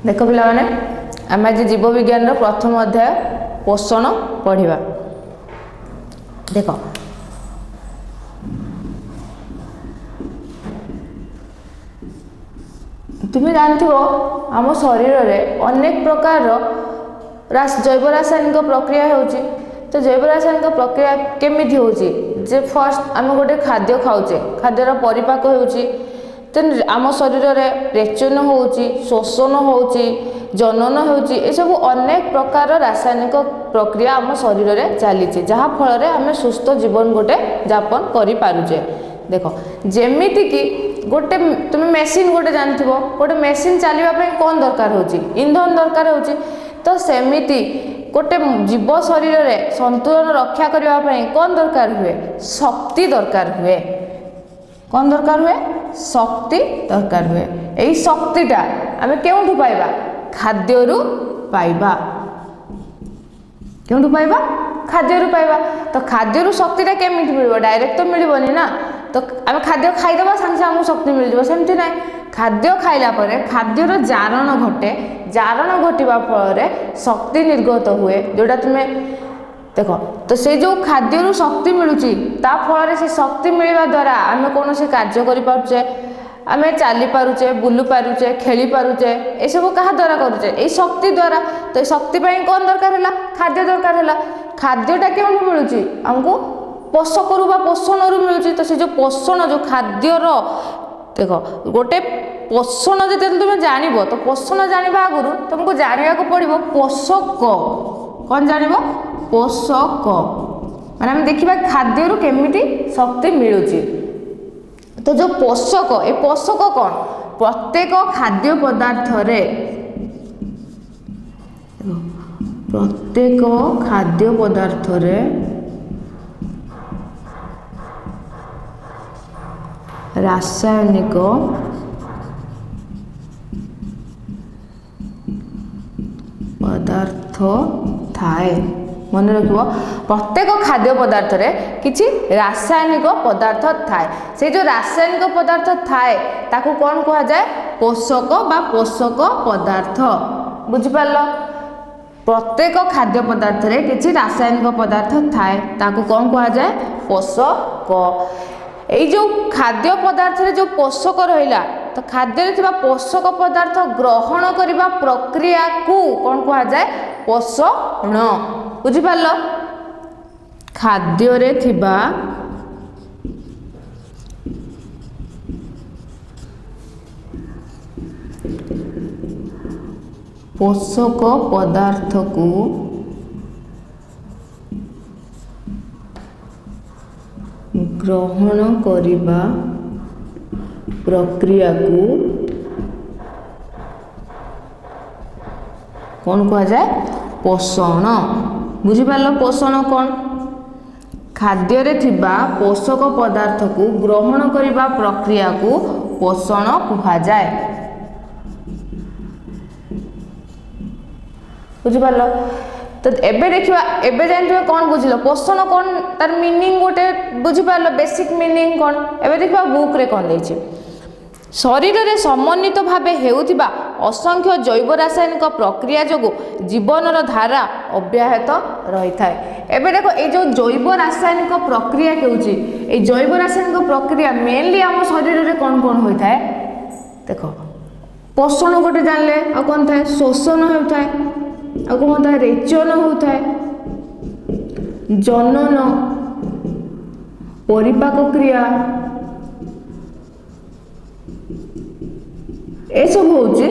देख पिलाने आम आज जीव विज्ञान प्रथम अध्याय पोषण पढ़ा। देख तुम्हें जानथ आम शरीर में अनेक प्रकार जैव रासायनिक प्रक्रिया होची। तो जैव रासायनिक प्रक्रिया केमिति होची जे फर्स्ट आम गोटे खाद्य खाऊचे खाद्यर परिपाक होची तो आम शरीर में रेचन होची शोषण होची जनन होची ए सब अनेक प्रकार रासायनिक प्रक्रिया आम शरीर में चली जहाँ फल आम सुस्थ जीवन गोटे यापन करि पारुचे। देख जेमिति कि गोटे तुम मेसीन गोटे जानथ गोटे मेसीन चलने कौन दरकार होची इंधन दरकार होची। तो सेमिति गोटे जीव शरीर में संतुलन रक्षा करने कौन दरकार हुए शक्ति दरकार हुए। कौन दरकार हुए शक्ति दरकार हुए। यही शक्तिटा आम क्यों पाइबा खाद्यरू पाइबा क्यों पाइबा खाद्यरू पाइबा। तो खाद्यरू शक्तिटा केमिति मिलिबो डायरेक्ट तो मिलिबोनी ना। तो आम खाद्य खाईदबा सांगे आमको शक्ति मिल जाए सेमती ना। खाद्य खाइला परे खाद्यर जारण घटे जारण घटिबा फल शक्ति निर्गत हुए जोटा तुम्हें देख। तो से जो खाद्य शक्ति मिलूची ता फल से शक्ति मिलवा द्वारा आम कौन से कार्य करें आम चली पारुचे बुलू पारुचे खेली पारुचे ये सब क्या द्वारा करुचे यही शक्ति द्वारा। तो शक्ति कौन दरकार है खाद्य दरकार है। खाद्यटा क्यों मिलूची आमको पोषकरू बा पोषण मिलूची। तो से जो पोषण जो खाद्यर देख गोटे पोषण जो तुम जान तो पोषण जाना आगु तुमको जानवा पड़ो पोषक कौन जान पोषक माने हम देखा खाद्यरू केमिति शक्ति मिलूची। तो जो पोषक ए पोषक कौन प्रत्येक खाद्य पदार्थ रे प्रत्येक खाद्य पदार्थ रे रासायनिक पदार्थ थाए। मन रखिबो प्रत्येक खाद्य पदार्थ रे किछि रासायनिक पदार्थ थाए। से जो रासायनिक पदार्थ थाए ताकू कौन कहा जाए पोषक बा पोषक पदार्थ। बुझि पारलो प्रत्येक खाद्य पदार्थ रे किछि रासायनिक पदार्थ थाए ताकू कौन कहा जाए पोषक। यही जो खाद्य पदार्थ रे जो पोषक रहिला तो खाद्य रे थिबा पोषक पदार्थ ग्रहण करिबा प्रक्रिया को कौन कहा जाए पोषण। बुझि पारलो खाद्य रे थिबा पोषक पदार्थ को ग्रहण करिबा प्रक्रिया को कौन कहा जाए पोषण। बुझि पारलो पोषण कौन खाद्य रे थिबा पोषक पदार्थ को ग्रहण करिबा प्रक्रिया को पोषण कहा जाए। बुझि पारलो तो एबे देखिबा एबे जानथिबा कौन बुझिलो पोषण कौन तार मीनिंग गोटे बुझि पारलो बेसिक मीनिंग कौन। एबे देखिबा बुक रे कौन देछि शरीर रे समन्वित भावे हेउथिबा असंख्य जैव रासायनिक प्रक्रिया जोगु जीवनर धारा अव्याहत रही थाए। एबे देखो ए जो जैव रासायनिक प्रक्रिया केउची ए जैव रासायनिक प्रक्रिया मेनली आम शरीर रे कौन कौन होई थाए देखो पोषण गोटे जानले आ कौन थाए शोषण होता है आ कौन था रेचन होता है जनन परिपाक क्रिया ए सब होची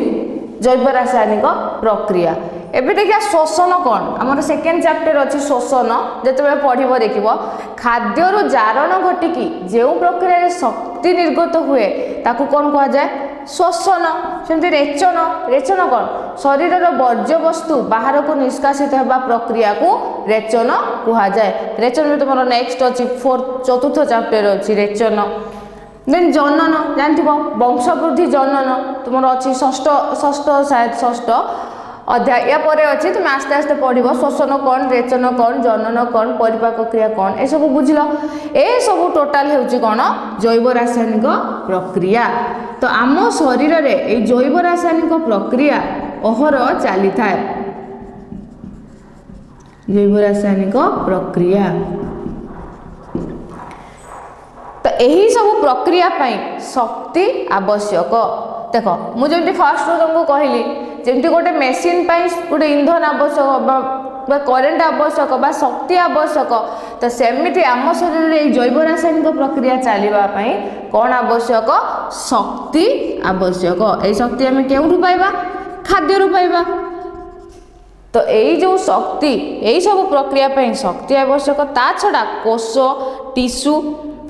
जैव रासायनिक प्रक्रिया। एबे देखिया शोषण कौन आमर सेकेंड चैप्टर अच्छी शोषण जिते पढ़व देख खाद्यर जारण घटिकी जो प्रक्रिया शक्ति निर्गत हुए ताकू कौन कहा जाए शोषण। सेमती रेचन रेचन कौन शरीर वर्ज्य वस्तु बाहर को निष्कासित होगा प्रक्रिया को रेचन कहा जाए। रेचन में तुम नेक्स्ट अच्छी चतुर्थ चैप्टर अच्छी रेचन। देन जनन जानथिब वंशवृद्धि जनन तुम अच्छी षष्ठ शायद षष्ठ अध्याय या पर अच्छी तुम आस्ते आस्ते पढ़ो शोषण कौन रेचन कौन जनन कौन परिपाक क्रिया कौन ए सब बुझल ए सब टोटाल होची कौन जैव रासायनिक प्रक्रिया। तो आम शरीर रे ए जैव रासायनिक प्रक्रिया ଅହରହ ଚାଲିଥାଏ ଜୈବ ରାସାୟନିକ ପ୍ରକ୍ରିୟା। ତ ଏହି ସବୁ ପ୍ରକ୍ରିୟା ପାଇଁ ଶକ୍ତି ଆବଶ୍ୟକ। देख मुझे फास्ट तुमको कहली जमी गोटे मेसीन गोटे इंधन आवश्यक करेन्ट आवश्यक शक्ति आवश्यक तो सेमती आम शरीर में जैव रासायनिक प्रक्रिया चलवाई कौन आवश्यक शक्ति आवश्यक। यही शक्ति आम क्यों पाइबा खाद्य पाइबा। तो यही जो शक्ति यही सब प्रक्रिया पर शक्ति आवश्यक ता छड़ा कोष टिश्यू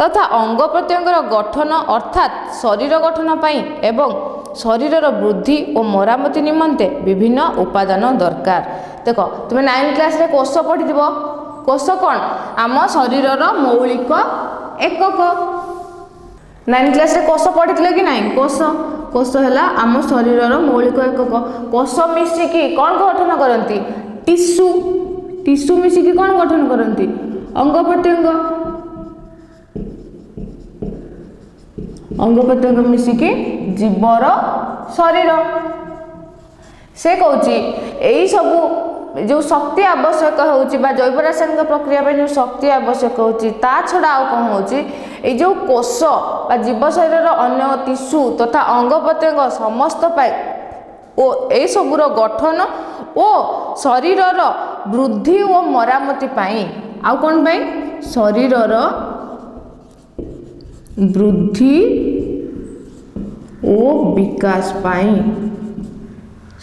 तथा अंग प्रत्यंगर गठन अर्थात शरीर गठन पाई एवं शरीर वृद्धि और मरामती निमंते विभिन्न उपादान दरकार। देख तुम्हें 9 क्लास रे कोष पढ़ी कोष कौन आम शरीर मौलिक एकक 9 क्लास रे कोष पढ़ी कि नहीं कोष कोष है आम शरीर मौलिक एकक। कोष मिसिकी कौन गठन करती टिश्यू टिश्यू मिसिकी कौन गठन करती अंग प्रत्यंग अंग प्रत्यंग मिसिकी जीवर शरीर से कहूँ यही सब जो शक्ति आवश्यक होची जैव रासायनिक प्रक्रिया जो शक्ति आवश्यक होची ता छड़ा आउ कौन होची जो कोष जीव शरीर अन्य टिश्यू तथा अंग प्रत्यंग समस्त पाए ओ ए सबुर गठन और शरीर वृद्धि और मरामती पाई आउ कौन पाई शरीर वृद्धि और विकास पाई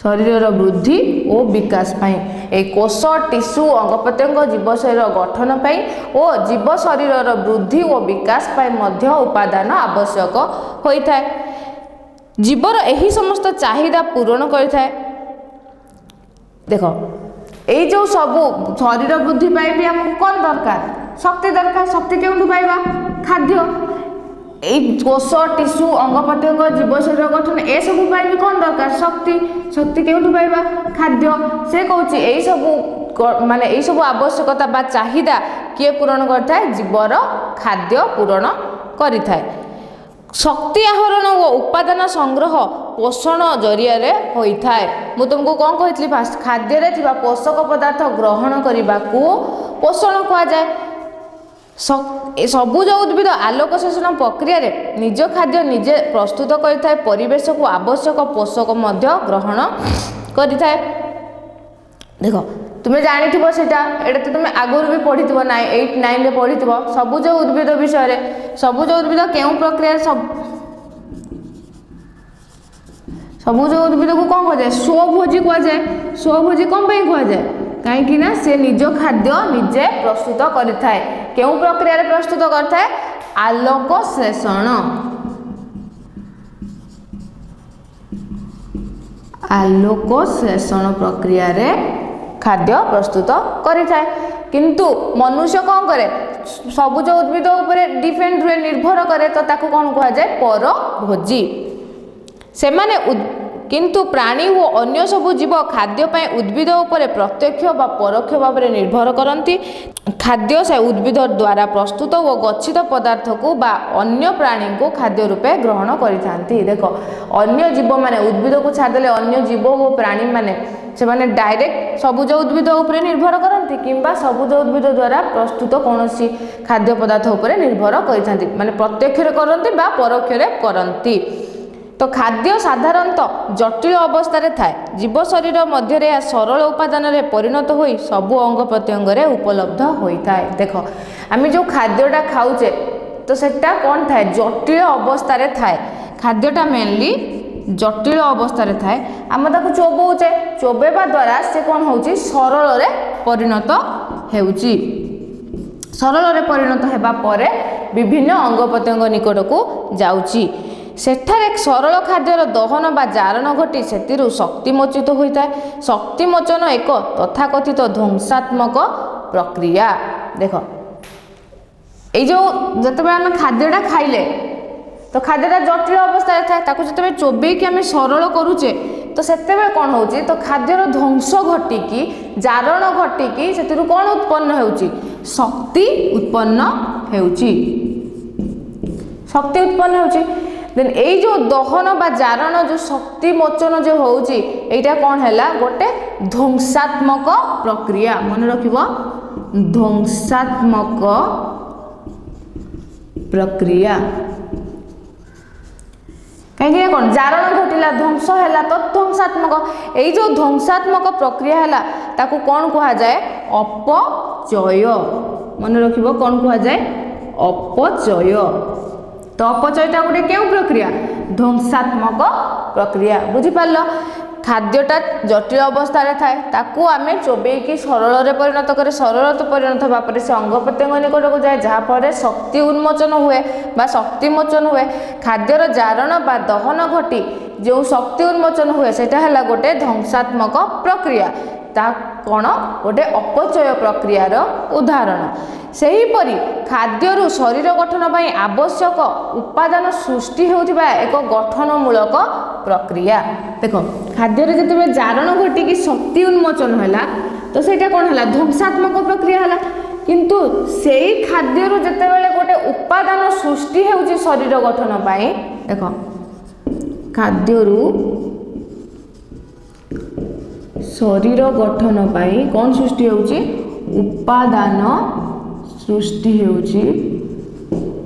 शरीर वृद्धि और विकास पाई ए कोष टिश्यू अंग प्रत्यंग जीव शरीर गठन पाई और जीव शरीर वृद्धि और विकास पाई मध्य उपादान आवश्यक होता है। जीवर यही समस्त चाहिदा पूरण करथाए। देख ये जो सब शरीर वृद्धि पाई भी हमको कौन दरकार शक्ति दरकार। शक्ति क्यों पाइबा खाद्य कोष टिश्यू अंग प्रत्यंग जीव शरीर गठन ए सब भी कौन दरकार शक्ति। शक्ति क्यों पाइबा खाद्य से कहूँ यही सब माने यही सब आवश्यकता चाहिदा किए पूरण करता है जीवर खाद्य पूरण करिथाए। शक्ति आहरण और उपादान संग्रह पोषण जरिया होता है। मु तुमको कौन कही फास्ट खाद्य रे थिबा पोषक पदार्थ ग्रहण करने को पोषण कहा जाए। सबुज उद्भिद आलोक शोषण प्रक्रिया रे निज खाद्य निजे प्रस्तुत करता है परिवेश को आवश्यक पोषक मध्य ग्रहण करता है। देख तुम्हें जानी सेटा तो तुम्हें आगुरी भी पढ़ी 8 9 रे पढ़ी सबुज उद्भिद विषय सबुज उद्भिद क्यों प्रक्रिया सबुज उद्भिद को कौन कह स्वभोजी कहुए स्वभोजी कौन कहुए कहीं ना से निज खाद्य निजे प्रस्तुत करता है क्यों प्रक्रिया प्रस्तुत करता है आलोक श्लेषण आलोक श्लेषण प्रक्रिया रे खाद्य प्रस्तुत करिथाए। किंतु मनुष्य कौन करे सबुज उद्भिद उपरे डिपेंड हुए निर्भर करे तो ताको कौन कहा जाए परभोजी से माने किंतु प्राणी व अन्य सबु जीव खाद्य पाए उद्भिद उपरे प्रत्यक्ष व परोक्ष भाव में निर्भर करती। खाद्य से उद्भिद द्वारा प्रस्तुत व गच्छित पदार्थ को बा अन्य प्राणी को खाद्य रूपे ग्रहण करिथांती। देखो अन्य जीव माने उद्भिद को छाड़देले अन्य जीव व प्राणी माने से माने डायरेक्ट सबुज उद्भिद उपरे निर्भर करती किंबा सबुज उद्भिद द्वारा प्रस्तुत कौन खाद्य पदार्थ उपरे निर्भर करिथांती माने प्रत्यक्ष रे करती बा परोक्ष रे करती। तो खाद्य साधारणतः जटिल अवस्था रे थाए जीव शरीर मध्य रे सरल उपादान रे परिणत होई सबु अंग प्रत्यंग रे उपलब्ध होता है। देख आम जो खाद्यटा खाऊचे तो सेटा कौन थाए जटिल अवस्था रे थाए खाद्यटा मेनली जटिल अवस्था रे थाए आम ताको चोबौचे चोबेबा द्वारा से कौन होउची सरल रे परिणत हेउची सरल रे परिणत हेबा परे विभिन्न अंग प्रत्यंग निकट को जाउची सेठारे सरल खाद्यर दहन बा जारण घटी सेतिरु शक्ति मोचित होता है। शक्ति मोचन एक तथाकथित ध्वंसात्मक प्रक्रिया। देख ये जो जिते आम खाद्यटा खाइले तो खाद्यटा जटिल अवस्था थाए ताकू जिते चोबेकी आम सरल करुचे तो सेतेबेले कौन होउची तो खाद्यर ध्वंस घटिकी जारण घटिकी सेतिरु कौन उत्पन्न होउची शक्ति उत्पन्न होउची शक्ति उत्पन्न होउची। देन एई जो दहन बा जारण जो शक्ति मोचन जो होउची एटा कोन हैला गोटे ध्वंसात्मक प्रक्रिया मन रखिबो ध्वंसात्मक प्रक्रिया कहीं कौन जारण घटिला ध्वंस है तो ध्वंसात्मक यही जो ध्वंसात्मक प्रक्रिया है ताकू कौन कह जाए अपचय मन रखिबो कौन कह जाए अपचय तो अपचयटा गोटे क्यों प्रक्रिया ध्वंसात्मक प्रक्रिया बुझी पारल खाद्यटा जटिल अवस्था थाए ताकू आमे चोबेकी सरल परिणत करे सरल परिणत होगा पर से अंग प्रत्यंग निकट को जाए जहाँफल शक्ति उन्मोचन हुए बा शक्ति मोचन हुए खाद्यर जारण बा दहन घटी जो शक्ति उन्मोचन हुए सेटा है गोटे ध्वंसात्मक प्रक्रिया ता कौन गोटे अपचय प्रक्रियार उदाहरण सेहीपरि खाद्यरू शरीर गठन पर आवश्यक उपादान सृष्टि होउथिबा एक गठनमूलक प्रक्रिया देख खाद्य जिते जारण घटिकी शक्ति उन्मोचन है तो सेटा कौन है ध्वंसात्मक प्रक्रिया है किंतु से खाद्य जिते गोटे उपादान सृष्टि होउची शरीर गठन पर देख खाद्यरू शरीर गठन पाई कौन सृष्टि होउची उपादान सृष्टि होउची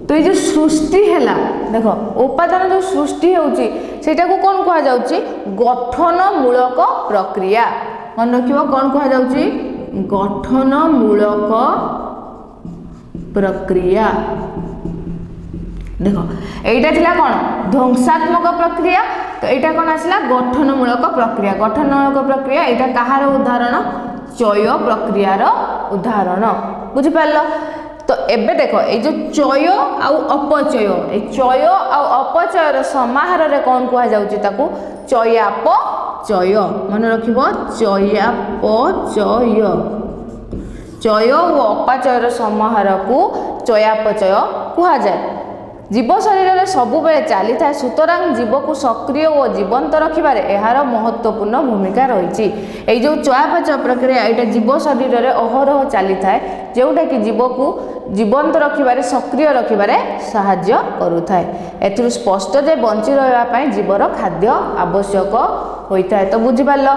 तो ये जो सृष्टि हैला देखो उपादान जो सृष्टि होउची सेटा को कौन कहा जाउची गठनमूलक प्रक्रिया मन रखिबो कौन कहा जाउची गठनमूलक प्रक्रिया देखो एटा थिला कौन ध्वंसात्मक प्रक्रिया तो यहाँ कौन आसला गठनमूलक प्रक्रिया यहाँ कहार उदाहरण चय प्रक्रियार उदाहरण बुझिपार तो एबे देख ये जो चय आउ अपचय ये चय आउ अपचयर समाहार रे कौन कह जाउची ताकू चयापचय मन रखिबो चयापचय चय और अपचयर समाहार को चयापचय कह जाए जीव शरीर में सबु बेले चली था सुतरां जीव को सक्रिय और जीवंत रखिबारे एहार महत्वपूर्ण भूमिका रही है जो चयापचय प्रक्रिया यहाँ जीव शरीर में अहरह चली था जोटा कि जीव को जीवंत रखिबारे सक्रिय रखिबारे साहाय्य करुथाए एथुरु स्पष्ट जे बंची रहिबा जीवर खाद्य आवश्यक होता है तो बुझिपार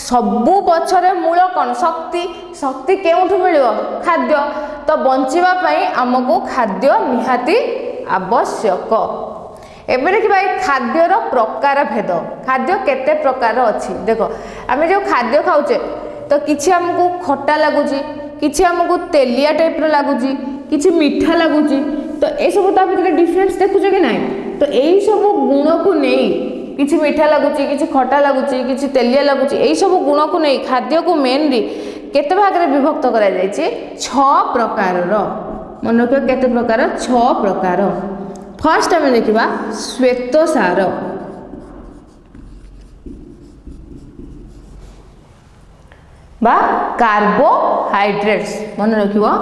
सबू पछरे मूल कौन शक्ति शक्ति केउठु मिलिबो खाद्य तो बंचिबा पई हमको खाद्य निहाती आवश्यक एबे देखिबा खाद्यर प्रकार भेद खाद्य केते प्रकार अछि देखो आमे जो खाद्य खाउचे तो किछि हमको खट्टा लागुची किछि हमको तेलिया टाइप रो लागुची किछि मीठा लागुची तो ए सब ता भितर डिफरेंस देखुचे कि नाही तो एई सब गुण को नेई किछि मीठा लागुची किछि खट्टा लागुची किछि तेलिया लागुची एई सब गुण को नेई खाद्य को मेनली केते भाग रे विभक्त करा जायछि 6 प्रकार रो मन रखियो केते प्रकार 6 प्रकार फर्स्ट आम देखा श्वेतसार बा कार्बोहाइड्रेट्स मन रखियो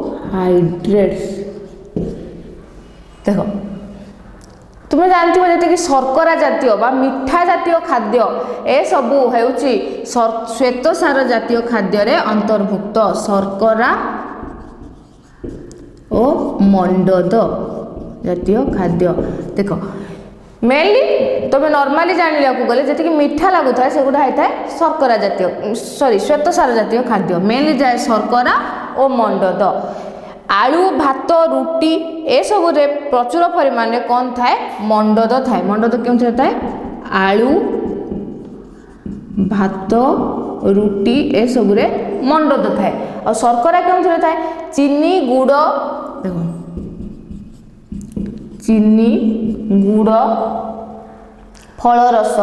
कार्बोहाइड्रेट्स देखो तुम्हें जानती हो कि शर्करा जातीय बा मीठा जातीय खाद्य ए सबू हेउची श्वेतसार जातीय खाद्य रे अंतर्भुक्त शर्करा ओ मंडद जातीय खाद्य देख मेनली तुम नॉर्मली जानिला को गले जति कि मीठा लागु था से गुडा होता है शर्करा जातीय सॉरी श्वेतसार जातीय खाद्य मेनली जाए शर्करा ओ मंडद आलू भात रुटी ए सब रे प्रचुर परिमाण में कौन थाए मंडद थाए मंडद क्यों थाए आलू भात रुटी ए सब रे मंडद थाए और शर्करा क्यों थाए चीनी गुड़ देखो चीनी गुड़ फल रस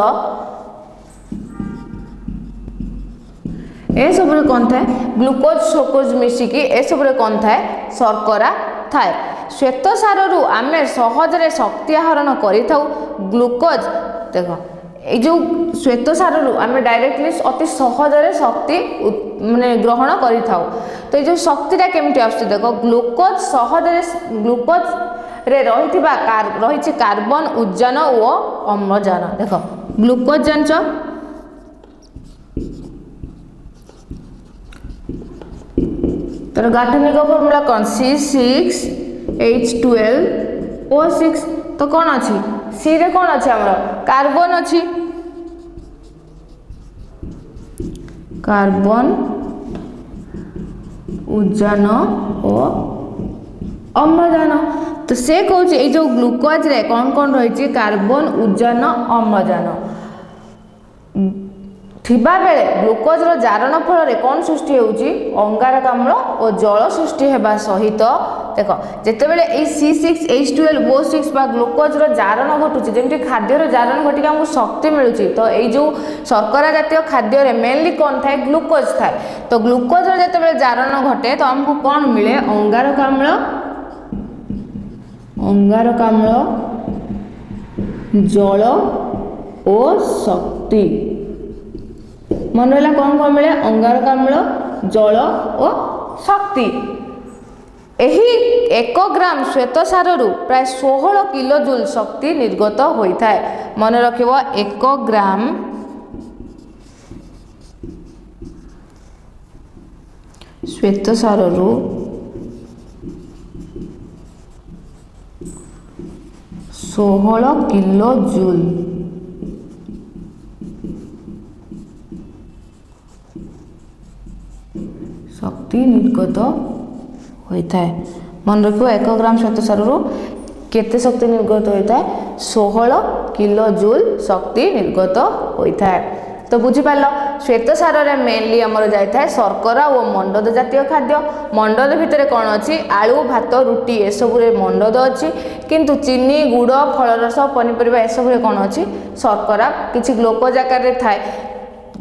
ए सब रे कौन थाए ग्लूकोज सोकोज मिसिकी ए सब रे कौन थाए शर्करा थाए श्वेतसार रु आमे सहजरे शक्ति आहरण करिथाउ ग्लूकोज देखो ए जो श्वेतसार रु आमे डायरेक्टली अति सहजरे शक्ति माने ग्रहण करिथाउ तो ए जो शक्तिटा केमति आछे देखो ग्लूकोज सहजरे ग्लूकोज रे रहिथिबा रहिछि कार्बन उद्जान ओ अम्लजान देखो ग्लूकोज जानचो तर गाठनिक फर्मूला कौन C6H12O6 तो कौन अच्छी सी रे कौन अच्छे आमर कार्बन अच्छी कार्बन उजान और अम्लजान तो से कौन ये जो ग्लूकोज रे कौन कौन रही कार्बन उजान अम्लजान थिबा बेले ग्लूकोज रो जारण फल रे कौन सृष्टि होउची अंगारकाम्ल और जल सृष्टि हेबा सहित देख जेते बेले ए C6H12O6 बा ग्लूकोज रो जारण घटुची जेमति खाद्य रो जारण घटिका हमको शक्ति मिलुची तो ए जो शर्करा जातीय खाद्य रे मेनली कौन थाए ग्लूकोज थाए तो ग्लूकोज रो जेते बेले जारण घटे तो हमको कौन मिले अंगारकाम्ल जल और शक्ति मन रहा कौन कौन मिले अंगारकाम्ल जल और शक्ति एही 1 ग्राम श्वेतसार रु प्राय 16 किलो जूल शक्ति निर्गत होता है मन रखिब 1 ग्राम श्वेतसार रु 16 किलो जूल शक्ति निर्गत होता है मन रखियो 1 ग्राम श्वेतसार रु केते शक्ति निर्गत होता है 16 किलो जूल शक्ति निर्गत होता है तो बुझीपार श्वेतसार रे मेनली आमर जाए शर्करा और मंडद जातीय खाद्य मंडद भितर कौन अच्छी आलू भात रुटी एसबू मंडद अच्छी किंतु चीनी गुड़ फलरस पनीपरिया एसबू कौन अच्छी शर्करा किसी ग्लूकोज आकार थाए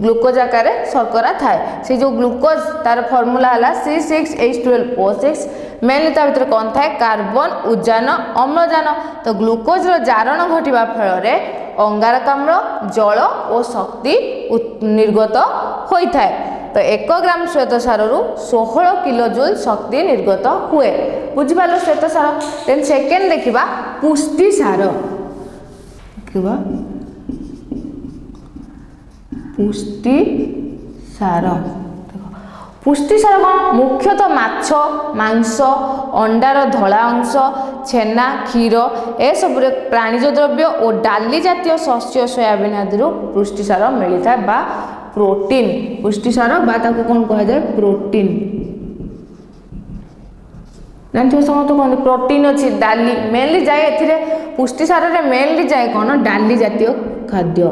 ग्लूकोज आकार शर्करा थाए से जो ग्लूकोज तार फर्मूला है C6H12O6 मेनली ता भीतर कौन थाए कार्बन उजान अम्लजान तो ग्लूकोज रो जारण घटिबा फल अंगारकाम्ल जल और शक्ति निर्गत होता है तो 1 ग्राम श्वेतसार रु 16 किलो जूल शक्ति निर्गत हुए बुझिपार श्वेतसार देन सेकेंड देखिबा पुष्टिसार देखिबा पुष्टिसार पुष्टिसार कौन मुख्यतः माछ मांस अंडार धला अंश छेना क्षीर ए सब प्राणीज द्रव्य और डाली जातीय शस्य सोयाबीन आदि पुष्टिसार मिलता है बा प्रोटीन पुष्टिसार बा ताको कौन कहा जाए प्रोटीन जानते समस्त कहते प्रोटीन अच्छी डाली मेनली जाए एथिरे पुष्टिसार रे मेनली जाए कौन डाली जातीय खाद्य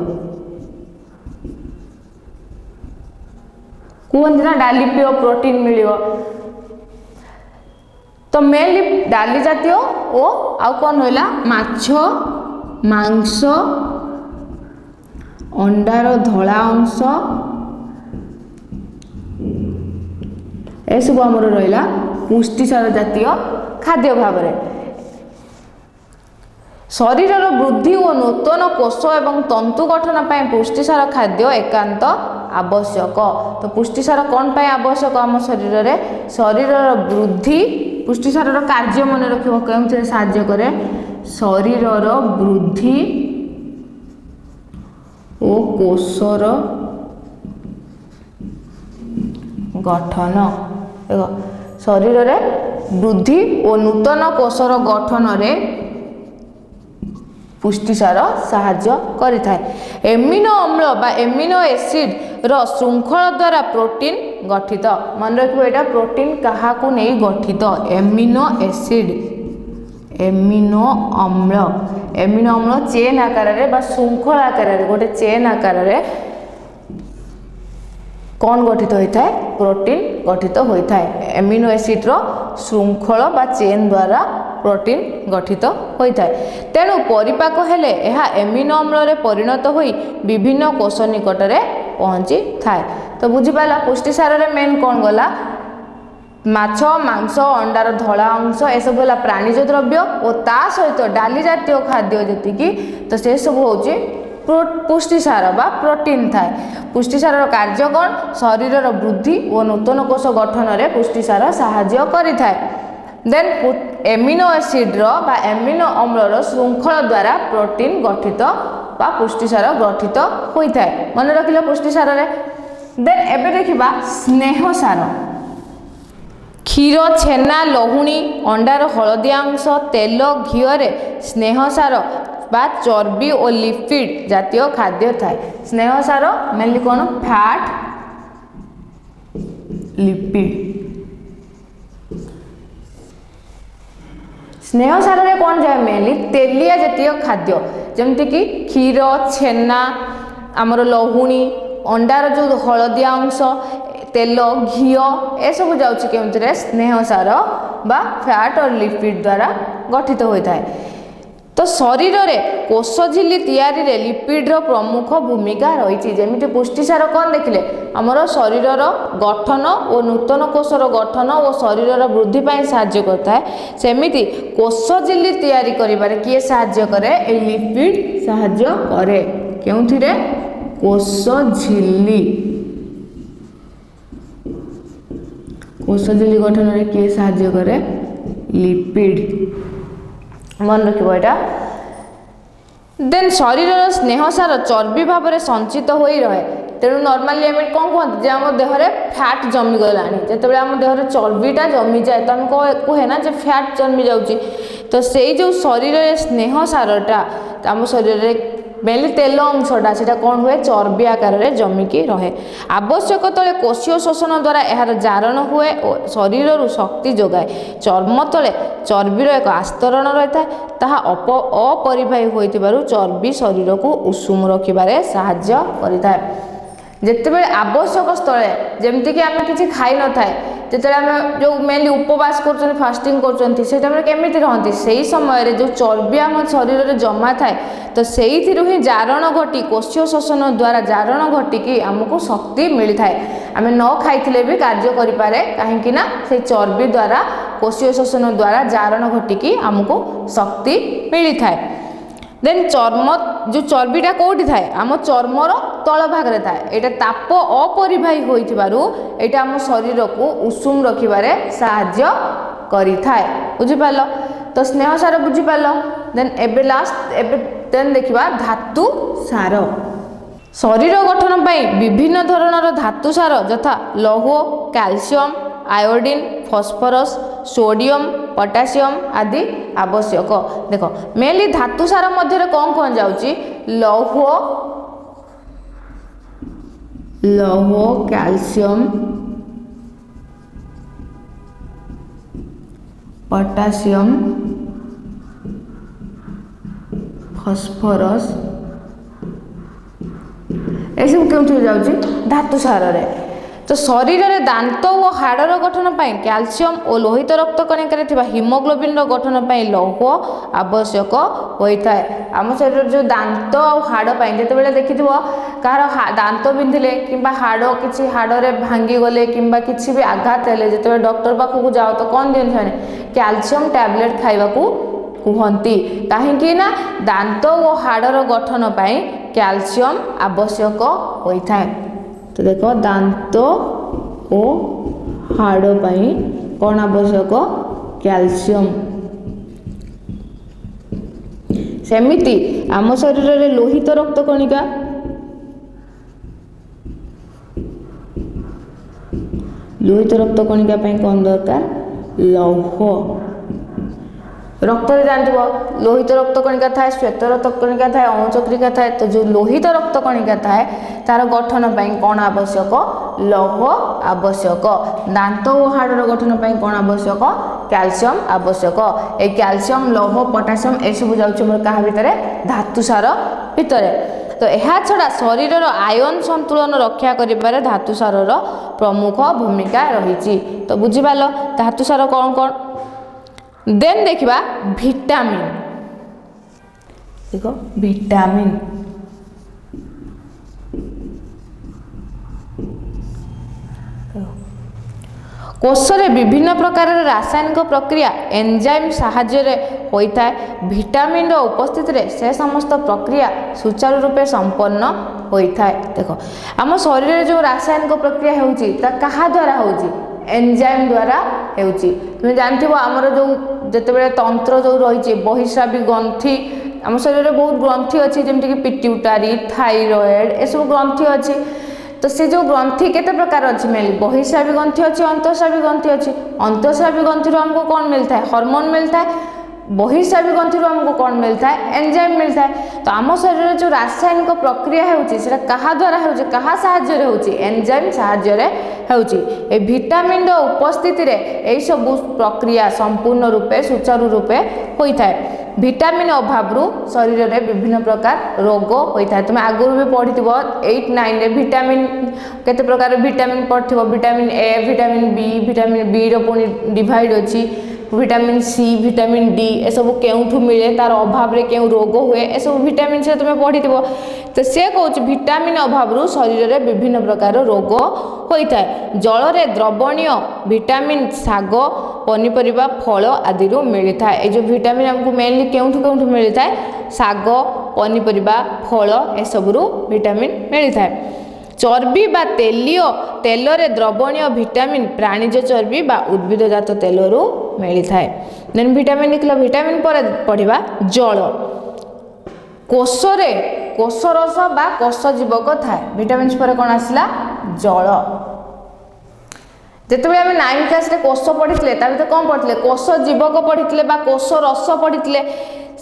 कहते ना डाली पियो प्रोटीन मिल तो मेनली डाली जातीय ओ आउ कौन रहा माछ मांस अंडार धला अंश एसबू आमर रहा पुष्टिसार जातीय खाद्य भाव शरीर वृद्धि और नूतन कोष एवं तंतु गठन पर पुष्टिसार खाद्य एकांत आवश्यक तो पुष्टिसार कौन पाए आवश्यक आम शरीर वृद्धि पुष्टिसार कार्य मन रखिब केउथि साहाय्य करे शरीर वृद्धि और कोषर गठन शरीर वृद्धि और नूतन कोषर गठन रे पुष्टिसार साहाय्य करिथाए एमिनो अम्ल बा एमिनो एसिड रो श्रृंखल द्वारा प्रोटीन गठित मन रखिबो एटा प्रोटीन काहाकू नै गठित एमिनो एसिड एमिनो अम्ल चेन आकार रे बा श्रृंखल आकार रे गोटे चेन आकार रे कौन गठित होता है प्रोटीन गठित होता है एमिनो एसिड रो श्रृंखल बा चेन द्वारा प्रोटीन गठित होता है तेणु परिपाक हेले यह एमिनो अम्ल रे परिणत होई विभिन्न कोष निकट रे पहुँची थाए तो बुझीपाला पुष्टिसार रे मेन कौन गला माछ मांस अंडार धला अंश एसबू है प्राणीज द्रव्य और ता सहित डाली जातीय खाद्य जी तो से सब हूँ पुष्टिसार बा प्रोटीन थाए पुष्टिसार कार्य कौन शरीर वृद्धि और नूतन कोष गठन रे पुष्टिसार साहाय्य करिथाए देन एमिनो एसिड बा एमिनो अम्ल श्रृंखल द्वारा प्रोटीन गठित बा पुष्टिसार गठित होता है मन रखिल पुष्टिसार रे देन एबे देखिबा स्नेहसार କ୍ଷୀର ଛେନା ଲହୁଣୀ ଅଣ୍ଡାର ହଳଦିଆ ଅଂଶ ତେଲ ଘିଅରେ ସ୍ନେହସାର ବା ଚର୍ବି ଓ ଲିପିଡ୍ ଜାତୀୟ ଖାଦ୍ୟ ଥାଏ। ସ୍ନେହସାର ମେନଲି କ'ଣ ଫ୍ୟାଟ୍ ଲିପିଡ୍। ସ୍ନେହସାରରେ କ'ଣ ଯାଏ ମେନଲି ତେଲିଆ ଜାତୀୟ ଖାଦ୍ୟ ଯେମିତିକି କ୍ଷୀର ଛେନା ଆମର ଲହୁଣୀ ଅଣ୍ଡାର ଯେଉଁ ହଳଦିଆ ଅଂଶ ତେଲ ଘିଅ ଏସବୁ ଯାଉଛି କେଉଁଥିରେ ସ୍ନେହସାର ବା ଫ୍ୟାଟ୍ ଓ ଲିପିଡ୍ ଦ୍ୱାରା ଗଠିତ ହୋଇଥାଏ। ତ ଶରୀରରେ କୋଷ ଝିଲ୍ଲି ତିଆରିରେ ଲିପିଡ୍ର ପ୍ରମୁଖ ଭୂମିକା ରହିଛି। ଯେମିତି ପୁଷ୍ଟିସାର କ'ଣ ଦେଖିଲେ ଆମର ଶରୀରର ଗଠନ ଓ ନୂତନ କୋଷର ଗଠନ ଓ ଶରୀରର ବୃଦ୍ଧି ପାଇଁ ସାହାଯ୍ୟ କରିଥାଏ, ସେମିତି କୋଷ ଝିଲ୍ଲି ତିଆରି କରିବାରେ କିଏ ସାହାଯ୍ୟ କରେ ଏହି ଲିପିଡ୍ ସାହାଯ୍ୟ କରେ। କେଉଁଥିରେ କୋଷ ଝିଲ୍ଲି ଗଠନରେ କିଏ ସାହାଯ୍ୟ କରେ ଲିପିଡ୍ ମନେ ରଖିବ ଏଇଟା। ଦେନ୍ ଶରୀରର ସ୍ନେହସାର ଚର୍ବି ଭାବରେ ସଞ୍ଚିତ ହୋଇ ରହେ। ତେଣୁ ନର୍ମାଲି ଆମେ କ'ଣ କୁହନ୍ତି ଯେ ଆମ ଦେହରେ ଫ୍ୟାଟ୍ ଜମିଗଲାଣି, ଯେତେବେଳେ ଆମ ଦେହରେ ଚର୍ବିଟା ଜମିଯାଏ ତ ଆମେ କୁହେ ନା ଯେ ଫ୍ୟାଟ୍ ଜମି ଯାଉଛି। ତ ସେଇ ଯେଉଁ ଶରୀରରେ ସ୍ନେହସାରଟା ଆମ ଶରୀରରେ ମେନଲି ତେଲ ଅଂଶଟା ସେଟା କ'ଣ ହୁଏ ଚର୍ବି ଆକାରରେ ଜମିକି ରହେ। ଆବଶ୍ୟକ ତଳେ କୋଷୀୟ ଶୋଷଣ ଦ୍ୱାରା ଏହାର ଜାରଣ ହୁଏ ଓ ଶରୀରରୁ ଶକ୍ତି ଯୋଗାଏ। ଚର୍ମ ତଳେ ଚର୍ବିର ଏକ ଆସ୍ତରଣ ରହିଥାଏ, ତାହା ଅପରିବାହୀ ହୋଇଥିବାରୁ ଚର୍ବି ଶରୀରକୁ ଉଷୁମ ରଖିବାରେ ସାହାଯ୍ୟ କରିଥାଏ। ଯେତେବେଳେ ଆବଶ୍ୟକ ସ୍ଥଳେ ଯେମିତିକି ଆମେ କିଛି ଖାଇନଥାଏ, ଯେତେବେଳେ ଆମେ ଯେଉଁ ମେନଲି ଉପବାସ କରୁଛନ୍ତି ଫାଷ୍ଟିଂ କରୁଛନ୍ତି ସେ ଟାଇମ୍ରେ କେମିତି ରହନ୍ତି, ସେହି ସମୟରେ ଯେଉଁ ଚର୍ବି ଆମ ଶରୀରରେ ଜମା ଥାଏ ତ ସେଇଥିରୁ ହିଁ ଜାରଣ ଘଟି କୋଷୀୟ ଶୋଷଣ ଦ୍ୱାରା ଜାରଣ ଘଟିକି ଆମକୁ ଶକ୍ତି ମିଳିଥାଏ। ଆମେ ନ ଖାଇଥିଲେ ବି କାର୍ଯ୍ୟ କରିପାରେ, କାହିଁକି ନା ସେଇ ଚର୍ବି ଦ୍ୱାରା କୋଷୀୟ ଶୋଷଣ ଦ୍ୱାରା ଜାରଣ ଘଟିକି ଆମକୁ ଶକ୍ତି ମିଳିଥାଏ। ଦେନ୍ ଚର୍ମ ଯେଉଁ ଚର୍ବିଟା କେଉଁଠି ଥାଏ ଆମ ଚର୍ମର ତଳ ଭାଗରେ ଥାଏ। ଏଇଟା ତାପ ଅପରିବାହୀ ହୋଇଥିବାରୁ ଏଇଟା ଆମ ଶରୀରକୁ ଉଷୁମ ରଖିବାରେ ସାହାଯ୍ୟ କରିଥାଏ। ବୁଝିପାରିଲ ତ ସ୍ନେହସାର ବୁଝିପାରିଲ। ଦେନ୍ ଏବେ ଦେନ୍ ଦେଖିବା ଧାତୁ ସାର। ଶରୀର ଗଠନ ପାଇଁ ବିଭିନ୍ନ ଧରଣର ଧାତୁ ସାର ଯଥା ଲୌହ calcium iodine phosphorus sodium potassium ଆଦି ଆବଶ୍ୟକ। ଦେଖ ମେନଲି ଧାତୁ ସାର ମଧ୍ୟରେ କ'ଣ ଯାଉଛି ଲୌହ କ୍ୟାଲସିୟମ୍ ପଟାସିୟମ୍ ଫସ୍ଫରସ୍ ଏସବୁ କେଉଁଥିରେ ଯାଉଛି ଧାତୁ ସାରରେ। ତ ଶରୀରରେ ଦାନ୍ତ ଓ ହାଡ଼ର ଗଠନ ପାଇଁ କ୍ୟାଲସିୟମ୍ ଓ ଲୋହିତ ରକ୍ତ କଣିକାରେ ଥିବା ହିମୋଗ୍ଲୋବିନ୍ର ଗଠନ ପାଇଁ ଲୌହ ଆବଶ୍ୟକ ହୋଇଥାଏ। ଆମ ଶରୀରରେ ଯେଉଁ ଦାନ୍ତ ଆଉ ହାଡ଼ ପାଇଁ ଯେତେବେଳେ ଦେଖିଥିବ କାହାର ଦାନ୍ତ ବିନ୍ଧିଲେ କିମ୍ବା ହାଡ଼ କିଛି ହାଡ଼ରେ ଭାଙ୍ଗିଗଲେ କିମ୍ବା କିଛି ବି ଆଘାତ ହେଲେ ଯେତେବେଳେ ଡକ୍ଟର ପାଖକୁ ଯାଅ ତ କ'ଣ ଦିଅନ୍ତି ସେମାନେ କ୍ୟାଲସିୟମ୍ ଟ୍ୟାବଲେଟ୍ ଖାଇବାକୁ କୁହନ୍ତି, କାହିଁକି ନା ଦାନ୍ତ ଓ ହାଡ଼ର ଗଠନ ପାଇଁ କ୍ୟାଲସିୟମ୍ ଆବଶ୍ୟକ ହୋଇଥାଏ। ତ ଦେଖ ଦାନ୍ତ ଓ ହାଡ଼ ପାଇଁ କ'ଣ ଆବଶ୍ୟକ କ୍ୟାଲସିୟମ୍। ସେମିତି ଆମ ଶରୀରରେ ଲୋହିତ ରକ୍ତ କଣିକା ପାଇଁ କ'ଣ ଦରକାର ଲୌହ। ରକ୍ତରେ ଜାଣିଥିବ ଲୋହିତ ରକ୍ତ କଣିକା ଥାଏ ଶ୍ଵେତ ରକ୍ତ କଣିକା ଥାଏ ଅଣୁଚକ୍ରିକା ଥାଏ। ତ ଯେଉଁ ଲୋହିତ ରକ୍ତ କଣିକା ଥାଏ ତାର ଗଠନ ପାଇଁ କ'ଣ ଆବଶ୍ୟକ ଲୌହ ଆବଶ୍ୟକ। ଦାନ୍ତ ଓ ହାଡ଼ର ଗଠନ ପାଇଁ କ'ଣ ଆବଶ୍ୟକ କ୍ୟାଲସିୟମ୍ ଆବଶ୍ୟକ। এই କ୍ୟାଲସିୟମ୍ ଲୌହ ପଟାସିୟମ୍ ଏସବୁ ଯାଉଛି ଆମର କାହା ଭିତରେ ଧାତୁ ସାର ଭିତରେ। ତ ଏହା ଛଡ଼ା ଶରୀରର ଆୟନ ସନ୍ତୁଳନ ରକ୍ଷା କରିବାରେ ଧାତୁ ସାରର ପ୍ରମୁଖ ଭୂମିକା ରହିଛି। ତ ବୁଝିପାରିଲ ଧାତୁ ସାର କ'ଣ କ'ଣ। ଦେନ୍ ଦେଖିବା ଭିଟାମିନ୍। ଦେଖ ଭିଟାମିନ୍ କୋଷରେ ବିଭିନ୍ନ ପ୍ରକାରର ରାସାୟନିକ ପ୍ରକ୍ରିୟା ଏନଜାଇମ୍ ସାହାଯ୍ୟରେ ହୋଇଥାଏ। ଭିଟାମିନ୍ର ଉପସ୍ଥିତିରେ ସେ ସମସ୍ତ ପ୍ରକ୍ରିୟା ସୁଚାରୁ ରୂପେ ସମ୍ପନ୍ନ ହୋଇଥାଏ। ଦେଖ ଆମ ଶରୀରରେ ଯେଉଁ ରାସାୟନିକ ପ୍ରକ୍ରିୟା ହେଉଛି ତା କାହା ଦ୍ୱାରା ହେଉଛି ଏନଜାଇମ୍ ଦ୍ୱାରା ହେଉଛି। ତୁମେ ଜାଣିଥିବ ଆମର ଯେଉଁ ଯେତେବେଳେ ତନ୍ତ୍ର ଯେଉଁ ରହିଛି ବହିସ୍ରାବୀ ଗ୍ରନ୍ଥି ଆମ ଶରୀରରେ ବହୁତ ଗ୍ରନ୍ଥି ଅଛି ଯେମିତିକି ପିଟ୍ୟୁଟାରୀ ଥାଇରଏଡ଼୍ ଏସବୁ ଗ୍ରନ୍ଥି ଅଛି। तो से जो ग्रंथि केते प्रकार अच्छी मेनली बहिस्रावी ग्रंथि अच्छी अंतःस्रावी ग्रंथि अच्छी अंतःस्रावी ग्रंथि हमको कौन मिलता है हार्मोन मिलता है बहिस्रावी ग्रंथि हमको कौन मिलता है एंजाइम मिलता है तो आम शरीर जो रासायनिक प्रक्रिया होउची सेटा कहा द्वारा होउची कहा साहाय्य रे होउची एंजाइम साहाय्य रे होउची ए विटामिन रो उपस्थिति रे एई सब प्रक्रिया संपूर्ण रूपे सुचारू रूपे होई थाए विटामिन अभाव शरीर में विभिन्न प्रकार रोग होता है तुम आगुरी भी पढ़ी 8-9 रे विटामिन केते प्रकार विटामिन पढ़ विटामिन ए विटामिन बी रो पुणी डिवाइड अच्छी विटामिन सी विटामिन डी ए सब केउठू मिले तार अभाव रे केउ रोग हुए ए सब विटामिन से तुम पढ़ी तो से कहूँ विटामिन अभाव शरीर में विभिन्न प्रकार रोग होता है जल रे द्रवणीय विटामिन शाग पनीपरिया फल आदि मिलता है ये जो विटामिन हमको मेनली केउठू मिलता है शाग पनीपरिया फल ए सबरू विटामिन मिलता है चर्बी बा तेल रे द्रवणीय विटामिन प्राणीज चर्बी बा उद्भिदजात तेलरू मिलता है देन विटामिन लिखल विटामिन पर पढ़ा जल कोष रस बा कोष जीवक थाए विटामिन पर कौन आसला जल जिते आम 9 क्लास रे कोष पढ़ी भर कौन पढ़ी कोष जीवक पढ़ी बा कोष रस पढ़ी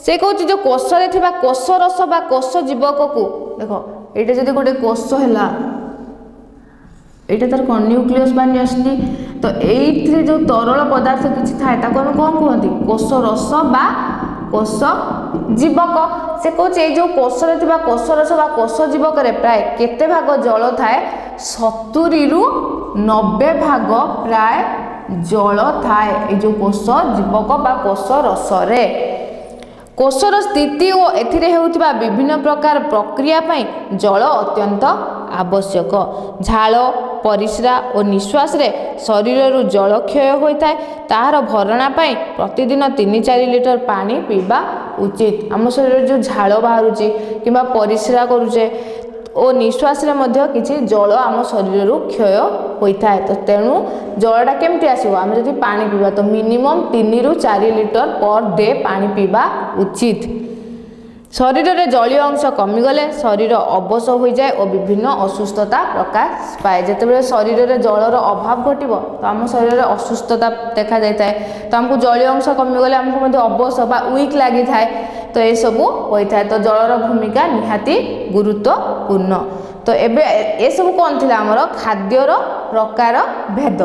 से कहूँ जो कोष रे थिबा कोष रस बा कोष जीवक को देख ये जब गोटे कोष है यहाँ तार कौन न्यूक्लियस बा न्यूक्ली तो ये जो तरल पदार्थ किसी थाए आम कौन कहते कोष रस बा कोष जीवक से कहूँ जो कोष रे थिबा कोष रस बा कोष जीवक रे प्राय केते भाग जल थाए 70 ରୁ 90 भाग प्राय जल थाए ये जो कोष जीवक बा कोष रस रे कोषर स्थिति और एथिरे हेउथिबा विभिन्न प्रकार प्रक्रिया पई जल अत्यंत आवश्यक झाल परिस्रा और निश्वास रे शरीर रु जल क्षय होता है तार भरणा पई प्रतिदिन 3-4 लिटर पानी पीबा उचित आम शरीर जो झाल बाहरुची किबा परिस्रा करूचे और निश्वास रे मध्य किछि जल आम शरीर रु क्षय होता है तो तेणु जलटा केमती आसो आम जदि पानी पीवा तो मिनिमम 3-4 लिटर पर डे पानी पीवा उचित शरीर में जलीय अंश कमिगले शरीर अवश हो जाए और विभिन्न असुस्थता प्रकाश पाए जिते शरीर में जलर अभाव घटो तो आम शरीर में असुस्थता देखा जाता है तो आमको जलीय अंश कमिगले आमको अवश बा वीक लगी था तो ये सब होता है तो जलर भूमिका निहाती गुरुत्वपूर्ण तो एबे ये सब कौन थी आमर खाद्यर प्रकार भेद